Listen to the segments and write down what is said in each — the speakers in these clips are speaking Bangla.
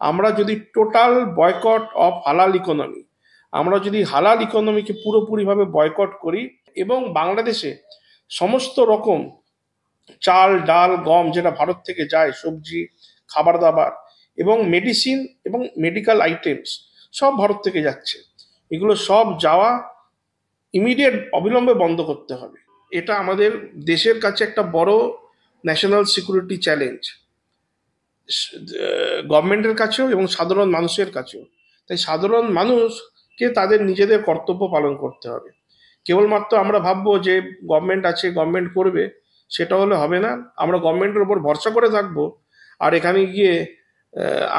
আমরা যদি টোটাল বয়কট অফ হালাল ইকোনমি, আমরা যদি হালাল ইকোনমিকে পুরোপুরিভাবে বয়কট করি এবং বাংলাদেশে সমস্ত রকম চাল ডাল গম যেটা ভারত থেকে যায়, সবজি খাবার দাবার এবং মেডিসিন এবং মেডিকেল আইটেমস সব ভারত থেকে যাচ্ছে, এগুলো সব যাওয়া ইমিডিয়েট অবিলম্বে বন্ধ করতে হবে। এটা আমাদের দেশের কাছে একটা বড় ন্যাশনাল সিকিউরিটি চ্যালেঞ্জ, গভর্নমেন্টের কাছেও এবং সাধারণ মানুষের কাছেও। তাই সাধারণ মানুষকে তাদের নিজেদের কর্তব্য পালন করতে হবে। কেবলমাত্র আমরা ভাববো যে গভর্নমেন্ট আছে, গভর্নমেন্ট করবে, সেটা হলে হবে না। আমরা গভর্নমেন্টের উপর ভরসা করে থাকবো আর এখানে গিয়ে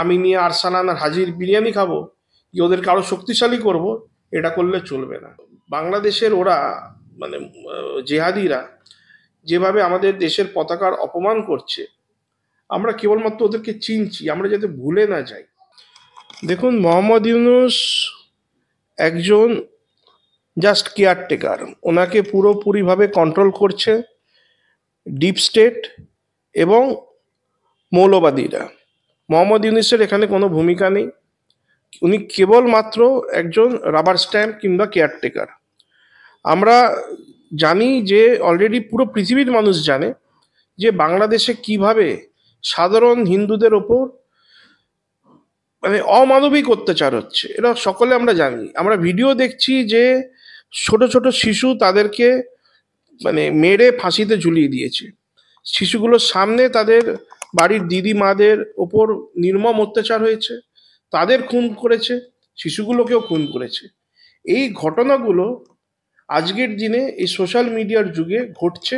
আমি নিয়ে আরসালান আর হাজির বিরিয়ানি খাবো, কি ওদেরকে আরো শক্তিশালী করব, এটা করলে চলবে না। বাংলাদেশের ওরা মানে জেহাদিরা যেভাবে আমাদের দেশের পতাকার অপমান করছে, আমরা কেবলমাত্র ওদেরকে চিনছি, আমরা যাতে ভুলে না যাই। দেখুন, মোহাম্মদ ইউনূস একজন জাস্ট কেয়ারটেকার, ওনাকে পুরোপুরিভাবে কন্ট্রোল করছে ডিপ স্টেট এবং মৌলবাদীরা। মোহাম্মদ ইউনূসের এখানে কোনো ভূমিকা নেই, উনি কেবলমাত্র একজন রাবার স্ট্যাম্প কিংবা কেয়ারটেকার। আমরা জানি যে অলরেডি পুরো পৃথিবীর মানুষ জানে যে বাংলাদেশে কিভাবে সাধারণ হিন্দুদের ওপর মানে অমানবিক অত্যাচার হচ্ছে, এটা সকলে আমরা জানি। আমরা ভিডিও দেখছি যে ছোট ছোট শিশু তাদেরকে মানে মেরে ফাঁসিতে ঝুলিয়ে দিয়েছে, শিশুগুলোর সামনে তাদের বাড়ির দিদি মাদের ওপর নির্মম অত্যাচার হয়েছে, তাদের খুন করেছে, শিশুগুলোকেও খুন করেছে। এই ঘটনাগুলো আজকের দিনে এই সোশ্যাল মিডিয়ার যুগে ঘটছে,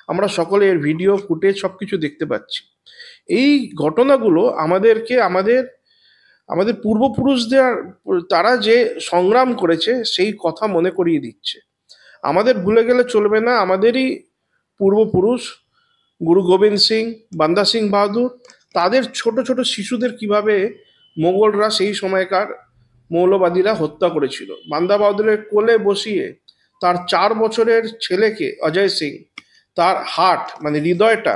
আমরা সকলে এর ভিডিও ফুটেজ সব কিছু দেখতে পাচ্ছি। এই ঘটনাগুলো আমাদেরকে আমাদের আমাদের পূর্বপুরুষদের তারা যে সংগ্রাম করেছে সেই কথা মনে করিয়ে দিচ্ছে। আমাদের ভুলে গেলে চলবে না, আমাদেরই পূর্বপুরুষ গুরু গোবিন্দ সিং, বান্দা সিং বাহাদুর, তাদের ছোট ছোট শিশুদের কিভাবে মোগলরা সেই সময়কার মৌলবাদীরা হত্যা করেছিল। বান্দা বাহাদুরের কোলে বসিয়ে তার 4 বছরের ছেলেকে অজয় সিং তার হার্ট মানে হৃদয়টা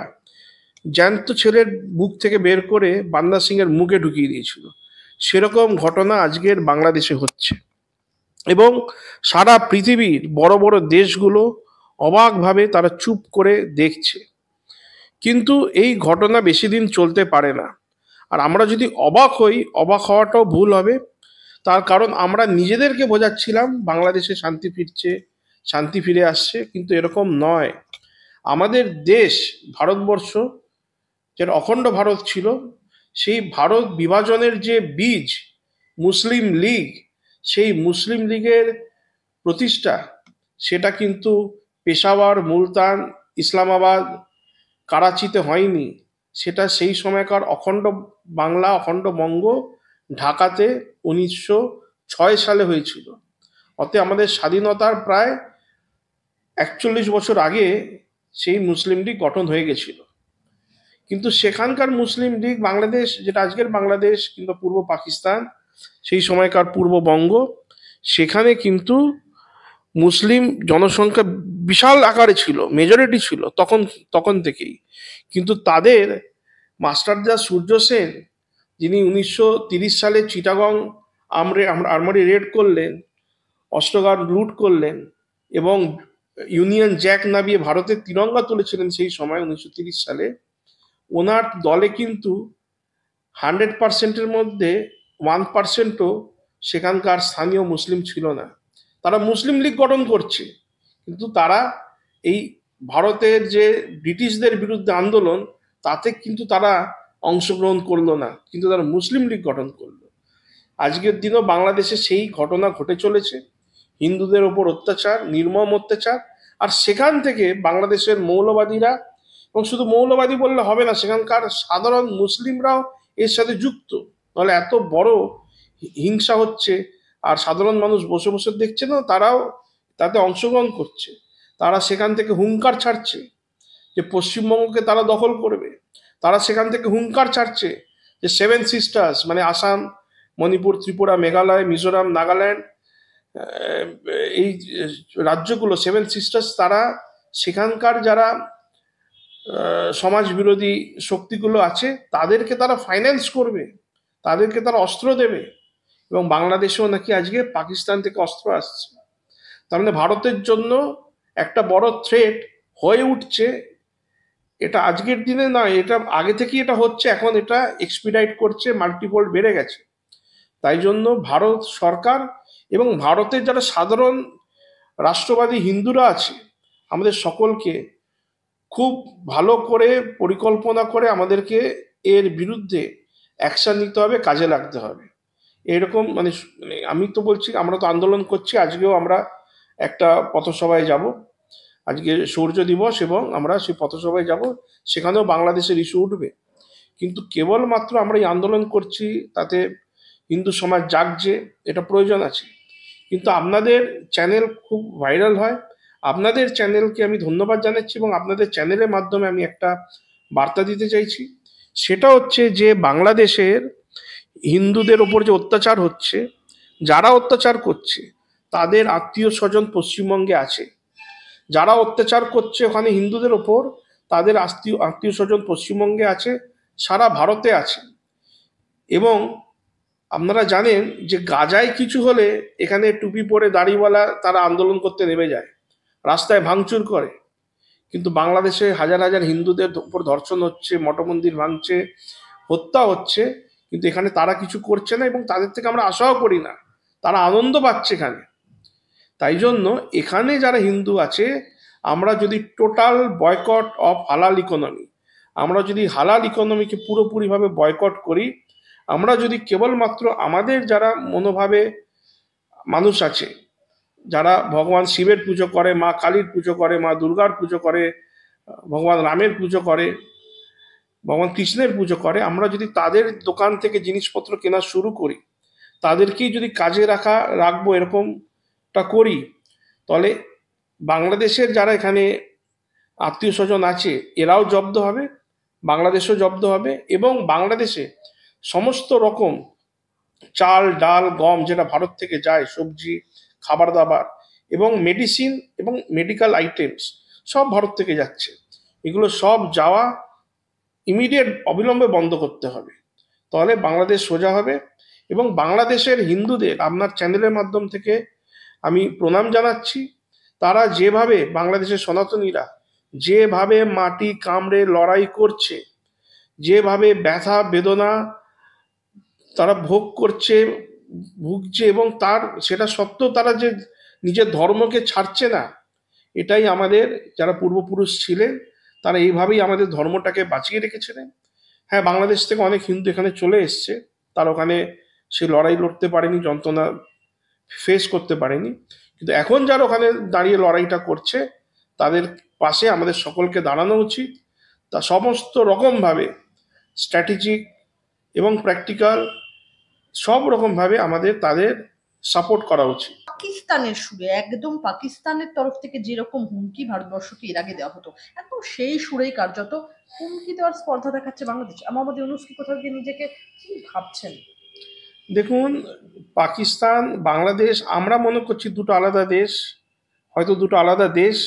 জ্যান্ত ছেলের বুক থেকে বের করে বান্দা সিং এর মুখে ঢুকিয়ে দিয়েছিল। সেরকম ঘটনা আজকের বাংলাদেশে হচ্ছে এবং সারা পৃথিবীর বড় বড় দেশগুলো অবাকভাবে তারা চুপ করে দেখছে। কিন্তু এই ঘটনা বেশি দিন চলতে পারে না। আর আমরা যদি অবাক হই, অবাক হওয়াটাও ভুল হবে। তার কারণ আমরা নিজেদেরকে বোঝাচ্ছিলাম বাংলাদেশে শান্তি ফিরছে, শান্তি ফিরে আসছে, কিন্তু এরকম নয়। আমাদের দেশ ভারতবর্ষ যেটা অখণ্ড ভারত ছিল, সেই ভারত বিভাজনের যে বীজ মুসলিম লীগ, সেই মুসলিম লীগের প্রতিষ্ঠা সেটা কিন্তু পেশাওয়ার, মুলতান, ইসলামাবাদ, করাচিতে হয়নি, সেটা সেই সময়কার অখণ্ড বাংলা, অখণ্ড বঙ্গ, ঢাকাতে 1906 সালে হয়েছিল। অতএব আমাদের স্বাধীনতার প্রায় 41 বছর আগে সেই মুসলিম লীগ গঠন হয়ে গেছিল। কিন্তু সেখানকার মুসলিম লীগ বাংলাদেশ, যেটা আজকের বাংলাদেশ কিংবা পূর্ব পাকিস্তান, সেই সময়কার পূর্ববঙ্গ, সেখানে কিন্তু মুসলিম জনসংখ্যা বিশাল আকারে ছিল, মেজরিটি ছিল তখন থেকেই। কিন্তু তাদের মাস্টারদা সূর্য সেন, যিনি 1930 সালে চিটাগং আর্মারি রেড করলেন, অস্ত্রগার লুট করলেন এবং ইউনিয়ন জ্যাক নামিয়ে ভারতের তিরঙ্গা তুলেছিলেন সেই সময় 1930 সালে, ওনার দলে কিন্তু 100%-এর মধ্যে 1%ও সেখানকার স্থানীয় মুসলিম ছিল না। তারা মুসলিম লীগ গঠন করছে, কিন্তু তারা এই ভারতের যে ব্রিটিশদের বিরুদ্ধে আন্দোলন, তাতে কিন্তু তারা অংশগ্রহণ করলো না, কিন্তু তারা মুসলিম লীগ গঠন করলো। আজকের দিনও বাংলাদেশে সেই ঘটনা ঘটে চলেছে, হিন্দুদের ওপর অত্যাচার, নির্মম অত্যাচার। আর সেখান থেকে বাংলাদেশের মৌলবাদীরা, এবং শুধু মৌলবাদী বললে হবে না, সেখানকার সাধারণ মুসলিমরাও এর সাথে যুক্ত, নাহলে এত বড় হিংসা হচ্ছে আর সাধারণ মানুষ বসে বসে দেখছে না, তারাও তাতে অংশগ্রহণ করছে। তারা সেখান থেকে হুঙ্কার ছাড়ছে যে পশ্চিমবঙ্গকে তারা দখল করবে। তারা সেখান থেকে হুঙ্কার ছাড়ছে যে 7 সিস্টার্স মানে আসাম, মণিপুর, ত্রিপুরা, মেঘালয়, মিজোরাম, নাগাল্যান্ড, এই রাজ্যগুলো 7 সিস্টার্স, তারা সেখানকার যারা সমাজ বিরোধী শক্তিগুলো আছে তাদেরকে তারা ফাইন্যান্স করবে, তাদেরকে তারা অস্ত্র দেবে। এবং বাংলাদেশেও নাকি আজকে পাকিস্তান থেকে অস্ত্র আসছে। তার মানে ভারতের জন্য একটা বড় থ্রেট হয়ে উঠছে। এটা আজকের দিনে নয়, এটা আগে থেকেই এটা হচ্ছে, এখন এটা এক্সপিডাইট করছে, মাল্টিপোল বেড়ে গেছে। তাই জন্য ভারত সরকার এবং ভারতের যারা সাধারণ রাষ্ট্রবাদী হিন্দুরা আছে, আমাদের সকলকে খুব ভালো করে পরিকল্পনা করে আমাদেরকে এর বিরুদ্ধে অ্যাকশন নিতে হবে, কাজে লাগতে হবে। এরকম মানে আমি তো বলছি, আমরা তো আন্দোলন করছি, আজকেও আমরা একটা পথসভায় যাব। আজকে সূর্য দিবস এবং আমরা সেই পথসভায় যাব, সেখানেও বাংলাদেশের ইস্যু উঠবে। কিন্তু কেবলমাত্র আমরা এই আন্দোলন করছি তাতে হিন্দু সমাজ জাগছে, এটা প্রয়োজন আছে। কিন্তু আপনাদের চ্যানেল খুব ভাইরাল হয়, আপনাদের চ্যানেলকে আমি ধন্যবাদ জানাচ্ছি এবং আপনাদের চ্যানেলের মাধ্যমে আমি একটা বার্তা দিতে চাইছি। সেটা হচ্ছে যে বাংলাদেশের হিন্দুদের ওপর যে অত্যাচার হচ্ছে, যারা অত্যাচার করছে তাদের আত্মীয় স্বজন পশ্চিমবঙ্গে আছে। যারা অত্যাচার করছে ওখানে হিন্দুদের ওপর, তাদের আত্মীয় স্বজন পশ্চিমবঙ্গে আছে, সারা ভারতে আছে। এবং আপনারা জানেন যে গাজায় কিছু হলে এখানে টুপি পরে দাড়িওয়ালা তারা আন্দোলন করতে নেমে যায়, রাস্তায় ভাঙচুর করে। কিন্তু বাংলাদেশে হাজার হাজার হিন্দুদের উপর ধর্ষণ হচ্ছে, মঠ মন্দির ভাঙছে, হত্যা হচ্ছে, কিন্তু এখানে তারা কিছু করছে না এবং তাদের থেকে আমরা আশাও করি না, তারা আনন্দ পাচ্ছে এখানে। তাই জন্য এখানে যারা হিন্দু আছে, আমরা যদি টোটাল বয়কট অফ হালাল ইকোনমি, আমরা যদি হালাল ইকোনমিকে পুরোপুরিভাবে বয়কট করি, আমরা যদি কেবলমাত্র আমাদের যারা মনোভাবে মানুষ আছে, যারা ভগবান শিবের পুজো করে, মা কালীর পুজো করে, মা দুর্গার পুজো করে, ভগবান রামের পুজো করে, ভগবান কৃষ্ণের পুজো করে, আমরা যদি তাদের দোকান থেকে জিনিসপত্র কেনা শুরু করি, তাদেরকেই যদি কাজে রাখবো এরকমটা করি, তাহলে বাংলাদেশের যারা এখানে আত্মীয় স্বজন আছে এরাও জব্দ হবে, বাংলাদেশও জব্দ হবে। এবং বাংলাদেশে সমস্ত রকম চাল ডাল গম যেটা ভারত থেকে যায়, সবজি খাবার দাবার এবং মেডিসিন এবং মেডিকেল আইটেমস সব ভারত থেকে যাচ্ছে, এগুলো সব যাওয়া ইমিডিয়েট অবিলম্বে বন্ধ করতে হবে, তাহলে বাংলাদেশ সোজা হবে। এবং বাংলাদেশের হিন্দুদের আপনার চ্যানেলের মাধ্যম থেকে আমি প্রণাম জানাচ্ছি। তারা যেভাবে, বাংলাদেশের সনাতনীরা যেভাবে মাটি কামড়ে লড়াই করছে, যেভাবে ব্যথা বেদনা তারা ভোগ করছে, ভুগছে, এবং সেটা সত্ত্বেও তারা যে নিজের ধর্মকে ছাড়ছে না, এটাই আমাদের যারা পূর্বপুরুষ ছিলেন তারা এইভাবেই আমাদের ধর্মটাকে বাঁচিয়ে রেখেছিলেন। হ্যাঁ, বাংলাদেশ থেকে অনেক হিন্দু এখানে চলে এসছে, তার ওখানে সে লড়াই লড়তে পারেনি, যন্ত্রণা ফেস করতে পারেনি, কিন্তু এখন যারা ওখানে দাঁড়িয়ে লড়াইটা করছে তাদের পাশে আমাদের সকলকে দাঁড়ানো উচিত। তা সমস্ত রকমভাবে স্ট্র্যাটেজিক এবং প্র্যাকটিক্যাল সব রকমভাবে আমাদের তাদের সাপোর্ট করা উচিত। পাকিস্তানের সুরে, একদম পাকিস্তানের তরফ থেকে যেরকম হুমকি ভারতবর্ষকে এর আগে দেওয়া হতো, একদম সেই সুরেই কার্যত হুমকি দেওয়ার স্পর্ধা দেখাচ্ছে বাংলাদেশ। মোহাম্মদ ইউনূস কি কোথাও গিয়ে নিজেকে কি ভাবছেন? দেখুন, পাকিস্তান বাংলাদেশ আমরা মনে করছি দুটো আলাদা দেশ, হয়তো দুটো আলাদা দেশ,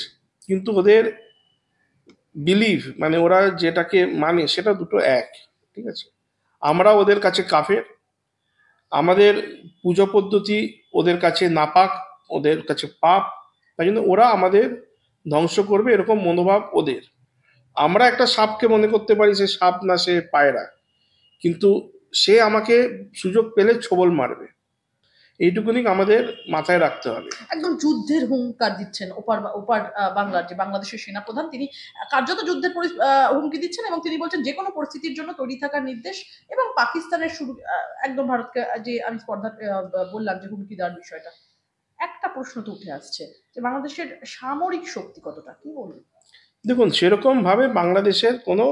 কিন্তু ওদের বিলিভ মানে ওরা যেটাকে মানে সেটা দুটো এক, ঠিক আছে। আমরা ওদের কাছে কাফের, আমাদের পুজো পদ্ধতি ওদের কাছে নাপাক, ওদের কাছে পাপ, তাই জন্য ওরা আমাদের ধ্বংস করবে এরকম মনোভাব ওদের। আমরা একটা সাপকে মনে করতে পারি সে সাপ না, সে পায়রা, কিন্তু সে আমাকে সুযোগ পেলে ছোবল মারবে, এইটুকুনি আমাদের মাথায় রাখতে হবে। একদম যুদ্ধের হুঙ্কার দিচ্ছেন ওপার ওপার বাংলার যে বাংলাদেশের সেনাপ্রধান, তিনি কার্যত যুদ্ধের হুমকি দিচ্ছেন এবং তিনি বলছেন যে কোনো পরিস্থিতির জন্য তৈরি থাকার নির্দেশ। এবং পাকিস্তানের শুরু একদম ভারতকে যে আমি স্পর্ধা বললাম যে হুমকি দেওয়ার বিষয়টা, একটা প্রশ্ন তো উঠে আসছে যে বাংলাদেশের সামরিক শক্তি কতটা, কি বলুন? দেখুন, সেরকম ভাবে বাংলাদেশের কোনো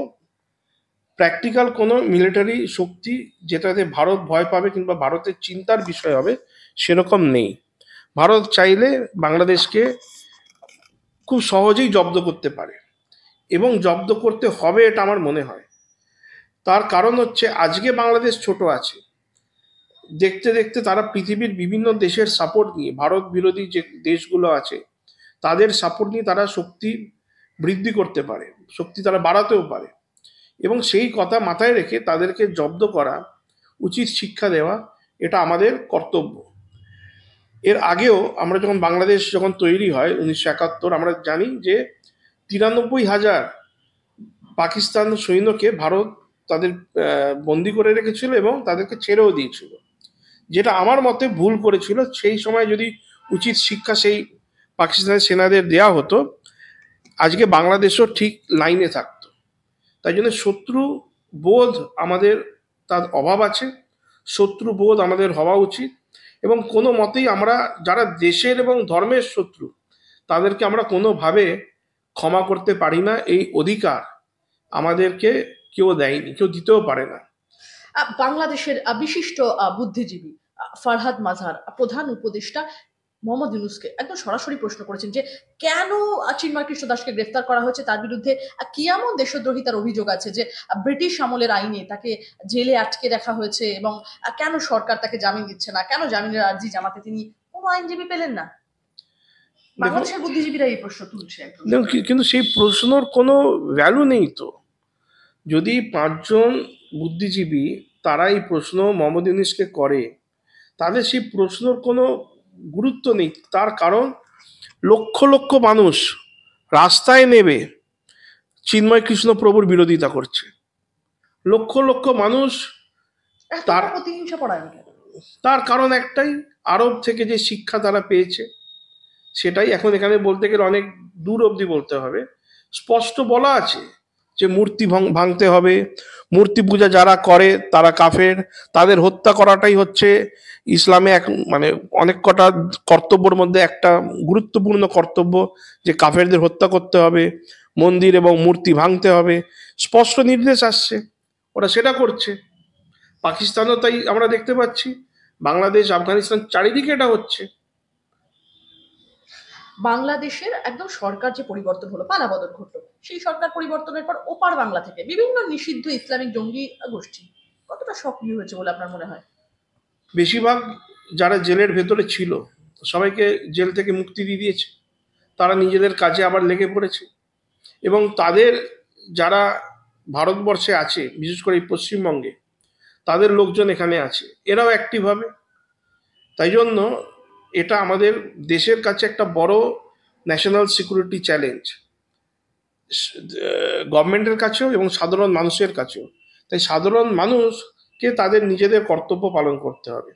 প্র্যাকটিক্যাল কোনো মিলিটারি শক্তি যেটাতে ভারত ভয় পাবে কিংবা ভারতের চিন্তার বিষয় হবে সেরকম নেই। ভারত চাইলে বাংলাদেশকে খুব সহজেই জব্দ করতে পারে এবং জব্দ করতে হবে, এটা আমার মনে হয়। তার কারণ হচ্ছে আজকে বাংলাদেশ ছোট আছে, দেখতে দেখতে তারা পৃথিবীর বিভিন্ন দেশের সাপোর্ট নিয়ে, ভারত বিরোধী যে দেশগুলো আছে তাদের সাপোর্ট নিয়ে তারা শক্তি বৃদ্ধি করতে পারে, শক্তি তারা বাড়াতেও পারে। এবং সেই কথা মাথায় রেখে তাদেরকে জব্দ করা উচিত শিক্ষা দেওয়া, এটা আমাদের কর্তব্য। এর আগেও আমরা যখন বাংলাদেশ যখন তৈরি হয় 1971, আমরা জানি যে 93,000 পাকিস্তান সৈন্যকে ভারত তাদের বন্দি করে রেখেছিল এবং তাদেরকে ছেড়েও দিয়েছিল, যেটা আমার মতে ভুল করেছিল। সেই সময় যদি উচিত শিক্ষা সেই পাকিস্তানের সেনাদের দেয়া হতো, আজকে বাংলাদেশও ঠিক লাইনে থাকতো। তাই জন্য শত্রু বোধ আমাদের তার অভাব আছে, শত্রু বোধ আমাদের হওয়া উচিত, এবং কোনো মতেই আমরা যারা দেশের এবং ধর্মের শত্রু তাদেরকে আমরা কোনোভাবে ক্ষমা করতে পারি না। এই অধিকার আমাদেরকে কেউ দেয়নি, কেউ দিতেও পারে না। বাংলাদেশের বিশিষ্ট বুদ্ধিজীবী ফারহাদ মাযহার প্রধান উপদেষ্টা মোহাম্মদ ইউনূসকে একদম সরাসরি প্রশ্ন করেছেন যে কেন চিন্ময় কৃষ্ণ দাসকে গ্রেফতার করা হয়েছে, তার বিরুদ্ধে কি এমন দেশদ্রোহিতার অভিযোগ আছে যে ব্রিটিশ আমলের আইনে তাকে জেলে আটকে রাখা হয়েছে, এবং কেন সরকার তাকে জামিন দিচ্ছে না, কেন জামিনের আর্জি জানাতে তিনি কোনো আইনজীবী পেলেন না? বাংলাদেশের বুদ্ধিজীবীরা এই প্রশ্ন তুলছে একদম। কিন্তু সেই প্রশ্নর কোনো ভ্যালু নেই তো। যদি 5 জন বুদ্ধিজীবী তারা এই প্রশ্ন মোহাম্মদ ইউনূসকে করে, তাদের সেই প্রশ্নর কোনো গুরুত্ব নেই। তার কারণ লক্ষ লক্ষ মানুষ রাস্তায় নেবে চিন্ময় কৃষ্ণ প্রভুর বিরোধিতা করছে। লক্ষ লক্ষ মানুষ তার প্রতিহিংসা পরায়ণ কেন? তার কারণ একটাই, আরব থেকে যে শিক্ষা তারা পেয়েছে সেটাই। এখন এখানে বলতে গেলে অনেক দূর অবধি বলতে হবে। স্পষ্ট বলা আছে যে মূর্তি ভাঙতে হবে, মূর্তি পূজা যারা করে তারা কাফের, তাদের হত্যা করাটাই হচ্ছে ইসলামে এক মানে অনেক কটা কর্তব্যের মধ্যে একটা গুরুত্বপূর্ণ কর্তব্য, যে কাফেরদের হত্যা করতে হবে, মন্দির এবং মূর্তি ভাঙতে হবে, স্পষ্ট নির্দেশ আসছে, ওরা সেটা করছে। পাকিস্তানও তাই আমরা দেখতে পাচ্ছি, বাংলাদেশ, আফগানিস্তান, চারিদিকে এটা হচ্ছে। বাংলাদেশের একদম সরকার যে পরিবর্তন হলো, পালাবদল ঘটলো, সেই সরকার পরিবর্তনের পর ওপার বাংলা থেকে বিভিন্ন নিষিদ্ধ ইসলামিক জঙ্গি গোষ্ঠী কতটা সক্রিয় হয়েছে বলে আপনার মনে হয়? বেশিরভাগ যারা জেলের ভেতরে ছিল সবাইকে জেল থেকে মুক্তি দিয়ে দিয়েছে, তারা নিজেদের কাজে আবার লেগে পড়েছে, এবং তাদের যারা ভারতবর্ষে আছে, বিশেষ করে এই পশ্চিমবঙ্গে তাদের লোকজন এখানে আছে, এরাও অ্যাক্টিভ হবে। তাই জন্য এটা আমাদের দেশের কাছে একটা বড় ন্যাশনাল সিকিউরিটি চ্যালেঞ্জ, গভর্নমেন্টের কাছেও এবং সাধারণ মানুষের কাছেও। তাই সাধারণ মানুষকে তাদের নিজেদের কর্তব্য পালন করতে হবে।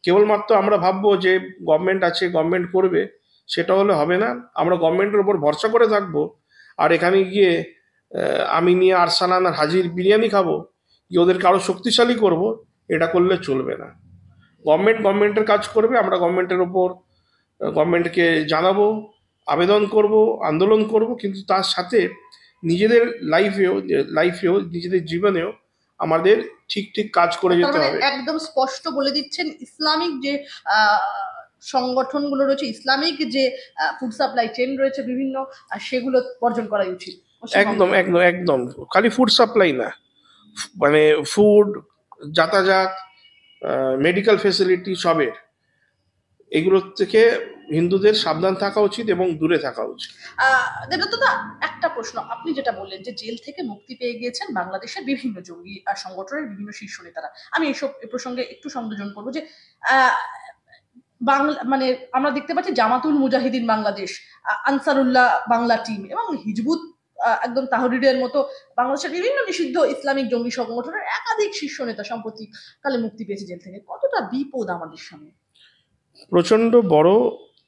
কেবলমাত্র আমরা ভাববো যে গভর্নমেন্ট আছে, গভর্নমেন্ট করবে, সেটা হলে হবে না। আমরা গভর্নমেন্টের উপর ভরসা করে থাকবো আর এখানে গিয়ে আমি নিয়ে আরসালান আর হাজির বিরিয়ানি খাবো, কি ওদেরকে আরো শক্তিশালী করব, এটা করলে চলবে না। গভর্নমেন্টের কাজ করবে, আমরা গভর্নমেন্টকে জানাবো, আবেদন করব, আন্দোলন করব, কিন্তু তার সাথে নিজেদের লাইফেও নিজেদের জীবনেও আমাদের ঠিক ঠিক কাজ করে যেতে হবে। একদম স্পষ্ট বলে দিচ্ছেন ইসলামিক যে সংগঠনগুলো রয়েছে, ইসলামিক যে ফুড সাপ্লাই চেইন রয়েছে বিভিন্ন, সেগুলো বর্জন করাই উচিত। একদম একদম একদম, খালি ফুড সাপ্লাই না, মানে ফুড, যাতায়াত, মেডিকেল ফেসিলিটি, সবের এগুলোর থেকে হিন্দুদের সাবধান থাকা উচিত এবং দূরে থাকা উচিত। দেবদত্তদা, একটা প্রশ্ন, আপনি যেটা বললেন যে জেল থেকে মুক্তি পেয়ে গিয়েছেন বাংলাদেশের বিভিন্ন জঙ্গি সংগঠনের বিভিন্ন শীর্ষ নেতারা, আমি এইসব প্রসঙ্গে একটু সংযোজন করবো যে বাংলা মানে আমরা দেখতে পাচ্ছি জামাতুল মুজাহিদিন বাংলাদেশ, আনসারুল্লাহ বাংলা টিম এবং হিজবুত একদম তাহরিরের মতো বাংলাদেশের বিভিন্ন নিষিদ্ধ ইসলামিক জঙ্গি সংগঠনের একাধিক শীর্ষ নেতা সম্প্রতি কালে মুক্তি পেয়েছে জেল থেকে। কতটা বিপদ আমাদের সামনে? প্রচন্ড বড়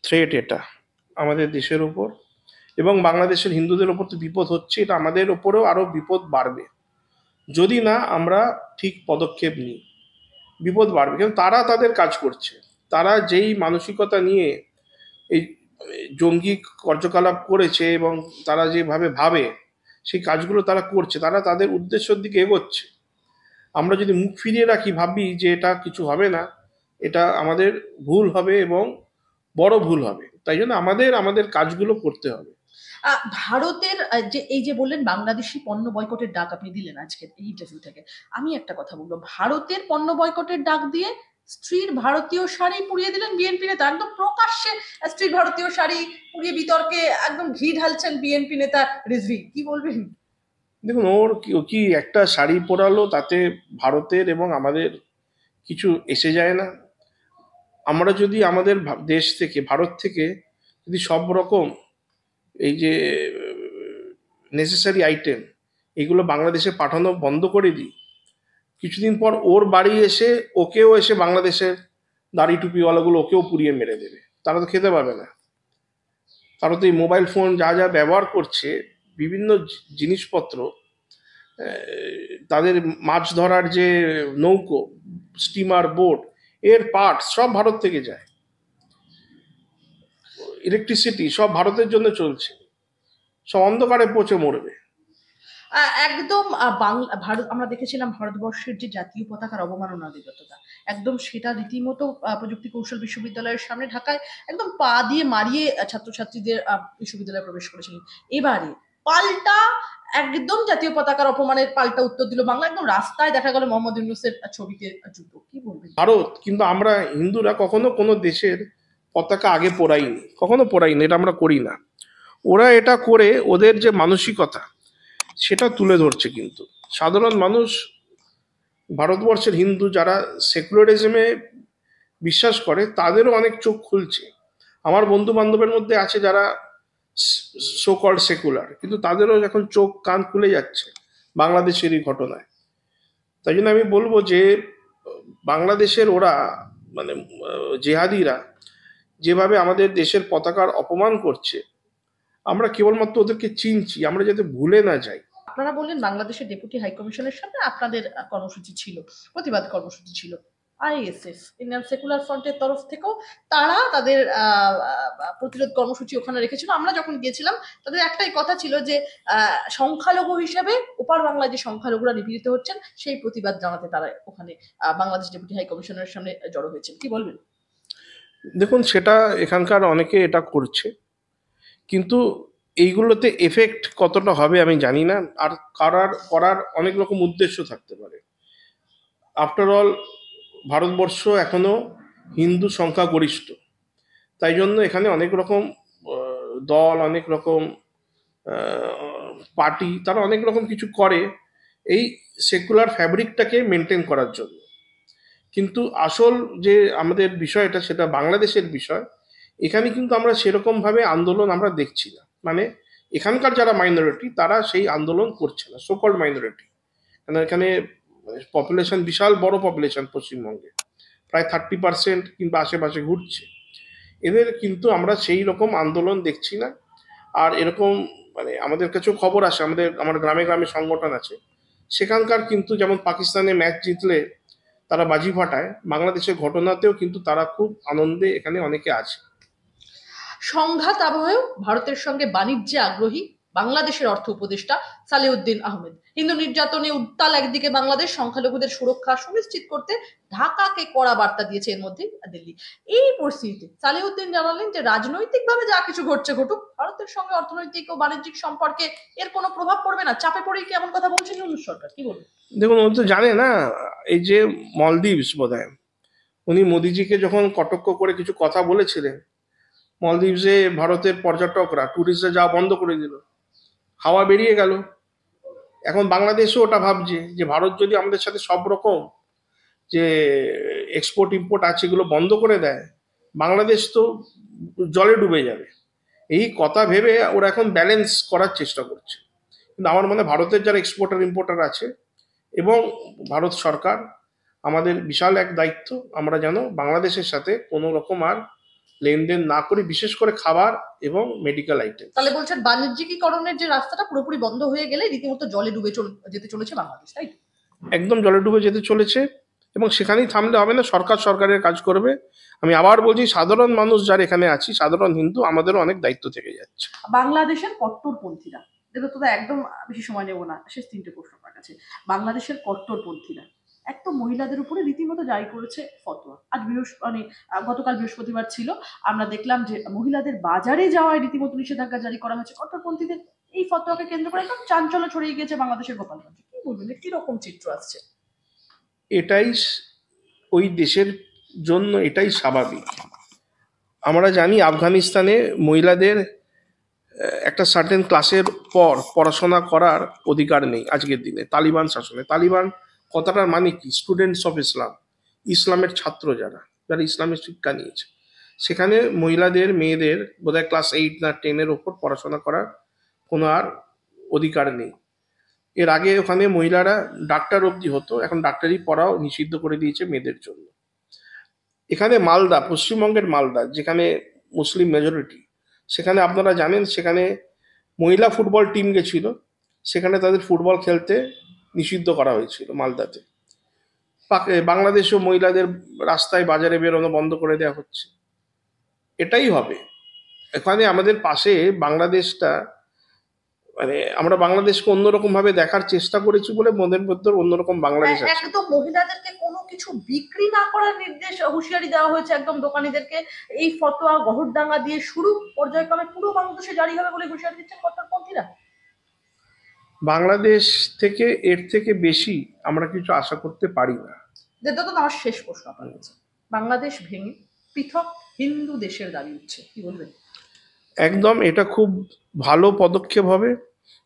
থ্রেট এটা আমাদের দেশের উপর, এবং বাংলাদেশের হিন্দুদের ওপর তো বিপদ হচ্ছে, এটা আমাদের ওপরেও আরো বিপদ বাড়বে যদি না আমরা ঠিক পদক্ষেপ নিই। বিপদ বাড়বে, কিন্তু তারা তাদের কাজ করছে, তারা যেই মানসিকতা নিয়ে এই জঙ্গি কার্যকলাপ করেছে এবং তারা যেভাবে ভাবে সেই কাজগুলো তারা করছে, তারা তাদের উদ্দেশ্যের দিকে এগোচ্ছে। আমরা যদি মুখ ফিরিয়ে রাখি, ভাবি যে এটা কিছু হবে না, এটা আমাদের ভুল হবে এবং বড় ভুল হবে। তাই জন্য আমাদের কাজগুলো করতে হবে। ভারতের যে এই যে বললেন বাংলাদেশি পণ্য বয়কটের ডাক আপনি দিলেন আজকের এই ইন্টারভিউ থেকে, আমি একটা কথা বলবো, ভারতের পণ্য বয়কটের ডাক দিয়ে স্ত্রীর ভারতীয় শাড়ি পুড়িয়ে দিলেন বিএনপি নেতা, একদম প্রকাশ্যে স্ত্রীর ভারতীয় শাড়ি পুড়িয়ে বিতর্কে একদম ঘি ঢালছেন বিএনপি নেতা রিজভী, কি বলবেন? দেখুন, ওর কি একটা শাড়ি পরালো, তাতে ভারতের এবং আমাদের কিছু এসে যায় না। আমরা যদি আমাদের দেশ থেকে, ভারত থেকে যদি সব রকম এই যে নেসেসারি আইটেম এগুলো বাংলাদেশে পাঠানো বন্ধ করে দিই, কিছুদিন পর ওর বাড়ি এসে ওকেও এসে বাংলাদেশের দাড়ি টুপিওয়ালাগুলো ওকেও পুড়িয়ে মেরে দেবে, তারা তো খেতে পাবে না। তারা তো এই মোবাইল ফোন যা যা ব্যবহার করছে, বিভিন্ন জিনিসপত্র, তাদের মাছ ধরার যে নৌকো, স্টিমার, বোট, এর পার্ট সব ভারত থেকে যায়। ইলেকট্রিসিটি সব ভারতের জন্য চলছে, সব অন্ধকারে পচে মরবে। একদম বাংলা ভারত আমরা দেখেছিলাম ভারতবর্ষের যে জাতীয় পতাকার অবমাননা বিগততা, একদম সেটা রীতিমতো প্রযুক্তি কৌশল বিশ্ববিদ্যালয়ের সামনে ঢাকায় একদম পা দিয়ে মারিয়ে ছাত্রছাত্রীদের বিশ্ববিদ্যালয়ে প্রবেশ করেছিলেন। এবারে পাল্টা একদম জাতীয় পতাকার অপমানের পাল্টা উত্তর দিল বাংলা, একদম রাস্তায় দেখা গেল মোহাম্মদ ইউনূসের ছবিতে জুতো। কি বলবেন? ভারত কিন্তু আমরা হিন্দুরা কখনো কোনো দেশের পতাকা আগে পোড়াইনি, কখনো পোড়াইনি, এটা আমরা করি না। ওরা এটা করে ওদের যে মানসিকতা সেটা তুলে ধরছে। কিন্তু সাধারণ মানুষ, ভারতবর্ষের হিন্দু যারা সেকুলারিজমে বিশ্বাস করে, তাদেরও অনেক চোখ খুলছে। আমার বন্ধু বান্ধবের মধ্যে আছে যারা সো কল্ড সেকুলার, কিন্তু তাদেরও এখন চোখ কান খুলে যাচ্ছে বাংলাদেশের এই ঘটনায়। তাই জন্য আমি বলবো যে বাংলাদেশের ওরা মানে জেহাদিরা যেভাবে আমাদের দেশের পতাকার অপমান করছে, আমরা কেবলমাত্র ওদেরকে চিনছি, আমরা যাতে ভুলে না যাই। আপনারা বললেন বাংলাদেশের ডেপুটি হাই কমিশনের সামনে আপনাদের কর্মসূচি ছিল, প্রতিবাদ কর্মসূচি ছিল। আইএসএফ ইন্ডিয়ান সেকুলার ফ্রন্টের তরফ থেকেও তারা তাদের প্রতিরোধ কর্মসূচি ওখানে রেখেছিল। আমরা যখন গিয়েছিলাম তাদের একটাই কথা ছিল যে সংখ্যালঘু হিসেবে ওপার বাংলায় যে সংখ্যালঘুরা নিপীড়িত হচ্ছেন সেই প্রতিবাদ জানাতে তারা ওখানে বাংলাদেশ ডেপুটি হাই কমিশনের সামনে জড়ো হয়েছেন। কি বলবেন? দেখুন, সেটা এখানকার অনেকে এটা করছে, কিন্তু এইগুলোতে এফেক্ট কতটা হবে আমি জানি না। আর করার অনেক রকম উদ্দেশ্য থাকতে পারে। আফটার অল ভারতবর্ষ এখনো হিন্দু সংখ্যাগরিষ্ঠ, তাই জন্য এখানে অনেক রকম দল, অনেক রকম পার্টি, তারা অনেক রকম কিছু করে এই সেকুলার ফ্যাব্রিকটাকে মেনটেন করার জন্য। কিন্তু আসল যে আমাদের বিষয়টা, সেটা বাংলাদেশের বিষয়। এখানে কিন্তু আমরা সেরকম ভাবে আন্দোলন আমরা দেখছি না। মানে এখানকার যারা মাইনরিটি তারা সেই আন্দোলন করছে না, সোকল্ড মাইনরিটি। কারণ এখানে পপুলেশন, বিশাল বড় পপুলেশন পশ্চিমবঙ্গে, প্রায় 30% কিংবা আশেপাশে ঘুরছে। এদের কিন্তু আমরা সেই রকম আন্দোলন দেখছি না। আর এরকম মানে আমাদের কাছেও খবর আসে, আমার গ্রামে গ্রামে সংগঠন আছে, সেখানকার কিন্তু যেমন পাকিস্তানে ম্যাচ জিতলে তারা বাজি ফাটায়, বাংলাদেশের ঘটনাতেও কিন্তু তারা খুব আনন্দে এখানে অনেকে আছে। সংঘাত আবহেও ভারতের সঙ্গে বাণিজ্যে আগ্রহী বাংলাদেশের অর্থ উপদেষ্টা সালেউদ্দিন আহমেদ। হিন্দু নির্যাতনে উত্তাল একদিকে বাংলাদেশ, সংখ্যালঘুদের সুরক্ষা সুনিশ্চিত করতে ঢাকাকে কড়া বার্তা দিয়েছে এর মধ্যে দিল্লি। এই পরিস্থিতিতে সালেউদ্দিন জানালেন যে রাজনৈতিকভাবে যা কিছু ঘটছে ঘটুক, ভারতের সঙ্গে অর্থনৈতিক ও বাণিজ্যিক সম্পর্কে এর কোনো প্রভাব পড়বে না। চাপে পড়েই কি এমন কথা বলছেন ইউনূস সরকার? কি বলবেন? দেখুন, ও তো জানে না। এই যে মলদ্বীপস বোধহয়, উনি মোদিজিকে যখন কটাক্ষ করে কিছু কথা বলেছিলেন, মলদ্বীপসে ভারতের পর্যটকরা, ট্যুরিস্টরা যাওয়া বন্ধ করে দিল, হাওয়া বেরিয়ে গেল। এখন বাংলাদেশও ওটা ভাবছে যে ভারত যদি আমাদের সাথে সব রকম যে এক্সপোর্ট ইম্পোর্ট আছে এগুলো বন্ধ করে দেয়, বাংলাদেশ তো জলে ডুবে যাবে। এই কথা ভেবে ওরা এখন ব্যালেন্স করার চেষ্টা করছে। কিন্তু আমার মনে হয় ভারতের যারা এক্সপোর্টার ইম্পোর্টার আছে এবং ভারত সরকার, আমাদের বিশাল এক দায়িত্ব, আমরা যেন বাংলাদেশের সাথে কোনো রকম আর লেনদেন না করি, বিশেষ করে খাবার এবং মেডিকেল আইটেম। তাহলে বলছেন বাণিজ্যিকীকরণের যে রাস্তাটা পুরোপুরি বন্ধ হয়ে গেলে রীতিমতো জলে ডুবে যেতে চলেছে বাংলাদেশ, তাই তো? একদম জলে ডুবে যেতে চলেছে, এবং সেখানেই থামলে হবে না। সরকার সরকারের কাজ করবে। আমি আবার বলছি, সাধারণ মানুষ যারা এখানে আছি, সাধারণ হিন্দু, আমাদেরও অনেক দায়িত্ব থেকে যাচ্ছে। বাংলাদেশের কট্টরপন্থীরা, দেখো তো একদম বেশি সময় নেব না, শেষ তিনটে প্রশ্ন আপনার কাছে। বাংলাদেশের কট্টরপন্থীরা একদম মহিলাদের উপরে রীতিমতো জারি করেছে ফতোয়া। আজ গতকাল বৃহস্পতিবার ছিল, আমরা দেখলাম যে মহিলাদের বাজারে যাওয়ায় রীতিমতো নিষেধাজ্ঞা জারি করা হয়েছে কট্টরপন্থীদের। এই ফতোয়াকে কেন্দ্র করে একদম চাঞ্চল্য ছড়িয়ে গিয়েছে বাংলাদেশের গোপালগঞ্জে। কি বলবেন, কি রকম চিত্র আসছে? এটাই ওই দেশের জন্য এটাই স্বাভাবিক। আমরা জানি আফগানিস্তানে মহিলাদের একটা সার্টেন ক্লাসের পর পড়াশোনা করার অধিকার নেই আজকের দিনে, তালিবান শাসনে। তালিবান কথাটার মানে কি? Students of Islam. ইসলামের ছাত্র যারা যারা ইসলামের শিক্ষা নিয়েছে, সেখানে মহিলাদের মেয়েদের বোধহয় ক্লাস 8 না 10-এর ওপর পড়াশোনা করার কোনো আর অধিকার নেই। এর আগে ওখানে মহিলারা ডাক্তার অবধি হতো, এখন ডাক্তারি পড়াও নিষিদ্ধ করে দিয়েছে মেয়েদের জন্য। এখানে মালদা, পশ্চিমবঙ্গের মালদা, যেখানে মুসলিম মেজরিটি, সেখানে আপনারা জানেন সেখানে মহিলা ফুটবল টিম গেছিল, সেখানে তাদের ফুটবল খেলতে নিষিদ্ধ করা হয়েছিল মালদাতে। বাংলাদেশেও মহিলাদের রাস্তায় বাজারে বেরোনো বন্ধ করে দেওয়া হচ্ছে। এটাই হবে। এখানে আমাদের পাশে বাংলাদেশটা, মানে আমরা বাংলাদেশকে অন্যরকম ভাবে দেখার চেষ্টা করেছি বলে মনের মধ্যে অন্যরকম বাংলাদেশ আছে। একদম মহিলাদেরকে কোনো কিছু বিক্রি না করার নির্দেশ, হুঁশিয়ারি দেওয়া হয়েছে একদম দোকানীদেরকে। এই ফতোয়া গহরডাঙ্গা দিয়ে শুরু, পর্যায়ক্রমে পুরো বাংলাদেশে জারি হবে বলে হুঁশিয়ারি দিচ্ছেন কট্টরপন্থীরা। বাংলাদেশ থেকে এর থেকে বেশি আমরা কিছু আশা করতে পারি না। দেবদত্ত, আমার শেষ প্রশ্ন আপনার কাছে, বাংলাদেশ ভেঙে পৃথক হিন্দু দেশের দাবি উঠছে, কি বলবেন? একদম, এটা খুব ভালো পদক্ষেপ হবে,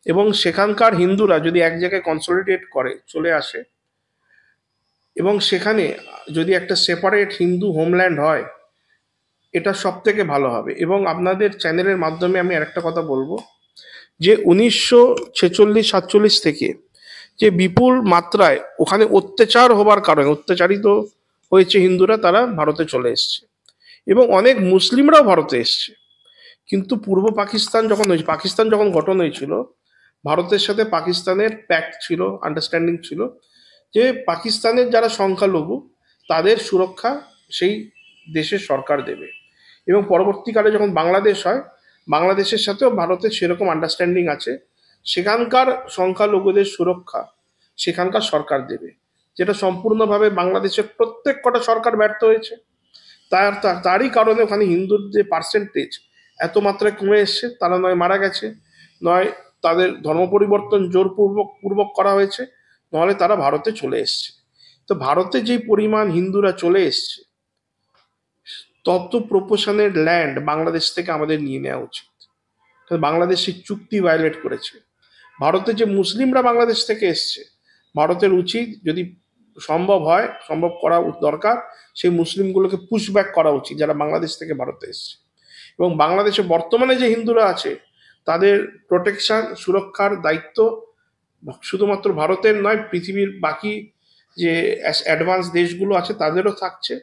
এবং সেখানকার হিন্দুরা যদি এক জায়গায় কনসলিডেট করে চলে আসে, এবং সেখানে যদি একটা সেপারেট হিন্দু হোমল্যান্ড হয়, এটা সব থেকে ভালো হবে। এবং আপনাদের চ্যানেলের মাধ্যমে আমি আরেকটা কথা বলবো, যে 1946-47 থেকে যে বিপুল মাত্রায় ওখানে অত্যাচার হবার কারণে অত্যাচারিত হয়েছে হিন্দুরা, তারা ভারতে চলে এসছে, এবং অনেক মুসলিমরাও ভারতে এসছে। কিন্তু পূর্ব পাকিস্তান যখন হয়েছে, পাকিস্তান যখন গঠন হয়েছিল, ভারতের সাথে পাকিস্তানের প্যাক্ট ছিল, আন্ডারস্ট্যান্ডিং ছিল, যে পাকিস্তানের যারা সংখ্যালঘু তাদের সুরক্ষা সেই দেশের সরকার দেবে। এবং পরবর্তীকালে যখন বাংলাদেশ হয়, বাংলাদেশের সাথেও ভারতের সেরকম আন্ডারস্ট্যান্ডিং আছে, সেখানকার সংখ্যালঘুদের সুরক্ষা সেখানকার সরকার দেবে, যেটা সম্পূর্ণভাবে বাংলাদেশের প্রত্যেক কটা সরকার ব্যর্থ হয়েছে। তারই কারণে ওখানে হিন্দুর যে পার্সেন্টেজ এত মাত্রায় কমে এসছে, তারা নয় মারা গেছে, নয় তাদের ধর্ম পরিবর্তন জোরপূর্বক করা হয়েছে, নাহলে তারা ভারতে চলে এসছে। তো ভারতে যে পরিমাণ হিন্দুরা চলে এসছে, তত প্রপোর্শনের ল্যান্ড বাংলাদেশ থেকে আমাদের নিয়ে নেওয়া উচিত। বাংলাদেশ সেই চুক্তি ভায়োলেট করেছে। ভারতে যে মুসলিমরা বাংলাদেশ থেকে এসছে, ভারতের উচিত, যদি সম্ভব করা দরকার, সেই মুসলিমগুলোকে পুশব্যাক করা উচিত যারা বাংলাদেশ থেকে ভারতে এসছে। এবং বাংলাদেশে বর্তমানে যে হিন্দুরা আছে, তাদের প্রোটেকশন, সুরক্ষার দায়িত্ব শুধুমাত্র ভারতের নয়, পৃথিবীর বাকি যে অ্যাডভান্স দেশগুলো আছে তাদেরও থাকছে।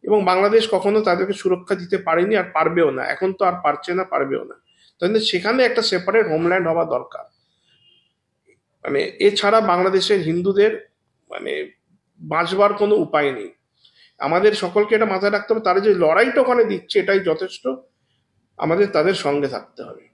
এবং বাংলাদেশ কখনো তাদেরকে সুরক্ষা দিতে পারেনি, আর পারবেও না, এখন তো আর পারছে না, পারবেও না। তাহলে সেখানে একটা সেপারেট হোমল্যান্ড হওয়া দরকার। মানে এছাড়া বাংলাদেশের হিন্দুদের মানে বাঁচবার কোনো উপায় নেই। আমাদের সকলকে এটা মাথায় রাখতে হবে, তারা যে লড়াইটা ওখানে দিচ্ছে এটাই যথেষ্ট, আমাদের তাদের সঙ্গে থাকতে হবে।